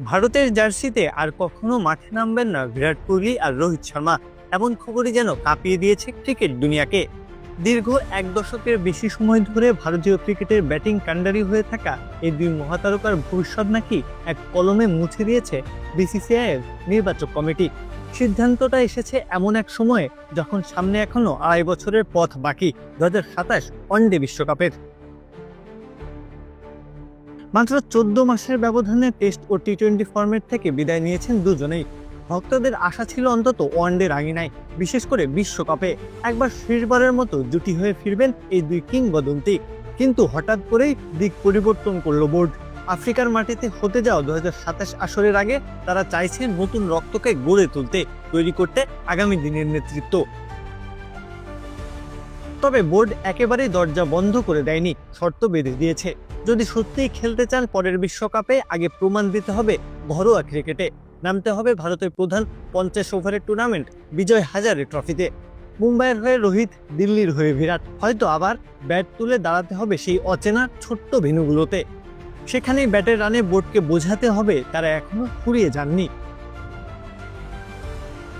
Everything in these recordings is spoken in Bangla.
ভারতের জার্সিতে আর কখনো মাঠে নামবেন না বিরাট কোহলি আর রোহিত শর্মা, এমন খবরই যেন কাঁপিয়ে দিয়েছে ক্রিকেট দুনিয়াকে। দীর্ঘ এক দশকের বেশি সময় ধরে ভারতীয় ক্রিকেটের ব্যাটিং কাণ্ডারি হয়ে থাকা এই দুই মহাতারকার ভবিষ্যৎ নাকি এক কলমে মুছে দিয়েছে বিসিসিআই এর নির্বাচক কমিটি। সিদ্ধান্তটা এসেছে এমন এক সময়ে যখন সামনে এখনো 2.5 বছরের পথ বাকি 2027 ওয়ানডে বিশ্বকাপের। মাত্র 14 মাসের ব্যবধানে টেস্ট ও টি-20 ফরম্যাট থেকে বিদায় নিয়েছেন দুজনেই। ভক্তদের আশা ছিল অন্তত ওয়ানডের আঙিনায়, বিশেষ করে বিশ্বকাপে একবার শেষবারের মতো জুটি হয়ে ফিরবেন এই দুই কিংবদন্তি। কিন্তু হঠাৎ করেই দিক পরিবর্তন করল বোর্ড। আফ্রিকার মাটিতে হতে যাওয়া 2027 আসরের আগে তারা চাইছে নতুন রক্তকে গড়ে তুলতে, তৈরি করতে আগামী দিনের নেতৃত্ব। তবে বোর্ড একেবারেই দরজা বন্ধ করে দেয়নি, শর্ত বেঁধে দিয়েছে। যদি সত্যিই খেলতে চান পরের বিশ্বকাপে, আগে প্রমাণ দিতে হবে ঘরোয়া ক্রিকেটে নামতে হবে ভারতের প্রধান 50 ওভারের টুর্নামেন্ট বিজয় হাজারে ট্রফিতে। মুম্বাইয়ের হয়ে রোহিত, দিল্লির হয়ে বিরাট, হয়তো আবার ব্যাট তুলে দাঁড়াতে হবে সেই অচেনা ছোট্ট ভেন্যুগুলোতে। সেখানেই ব্যাটের রানে বোর্ডকে বোঝাতে হবে তারা এখনো ফুরিয়ে যাননি।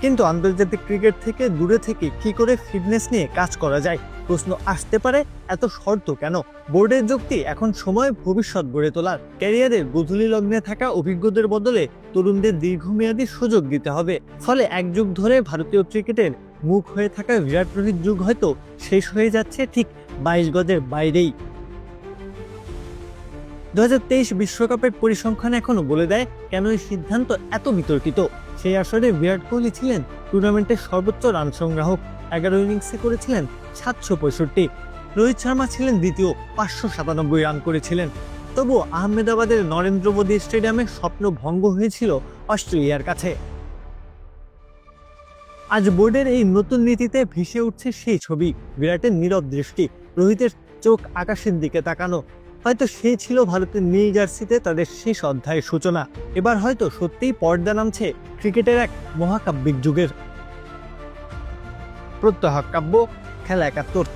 কিন্তু আন্তর্জাতিক ক্রিকেট থেকে দূরে থেকে কি করে ফিটনেস নিয়ে কাজ করা যায়, প্রশ্ন আসতে পারে। এত শর্ত কেন? বোর্ডের যুক্তি, এখন সময় ভবিষ্যৎ গড়ে তোলার। ক্যারিয়ারের গোধূলি লগ্নে থাকা অভিজ্ঞদের বদলে তরুণদের দীর্ঘমেয়াদী সুযোগ দিতে হবে। ফলে এক যুগ ধরে ভারতীয় ক্রিকেটের মুখ হয়ে থাকা বিরাট কোহলির যুগ হয়তো শেষ হয়ে যাচ্ছে ঠিক 22 গজের বাইরেই। 2023 বিশ্বকাপের পরিসংখ্যান এখনো বলে দেয় কেন এই সিদ্ধান্ত এত বিতর্কিত। সেই আসরে বিরাট কোহলি ছিলেন টুর্নামেন্টের সর্বোচ্চ রান সংগ্রাহক, 11 ইনিংসে করেছিলেন 765। রোহিত শর্মা ছিলেন দ্বিতীয়, 597 রান করেছিলেন। তবু আহমেদাবাদের নরেন্দ্র মোদী স্টেডিয়ামে স্বপ্ন ভঙ্গ হয়েছিল অস্ট্রেলিয়ার কাছে। আজ বোর্ডের এই নতুন নীতিতে ভেসে উঠছে সেই ছবি, বিরাটের নীরব দৃষ্টি, রোহিতের চোখ আকাশের দিকে তাকানো। হয়তো সেই ছিল ভারতের নীল জার্সিতে তাদের শেষ অধ্যায়ের সূচনা। এবার হয়তো সত্যিই পর্দা নামছে ক্রিকেটের এক মহাকাব্যিক যুগের। প্রত্যহ কাব্য, খেলা 71।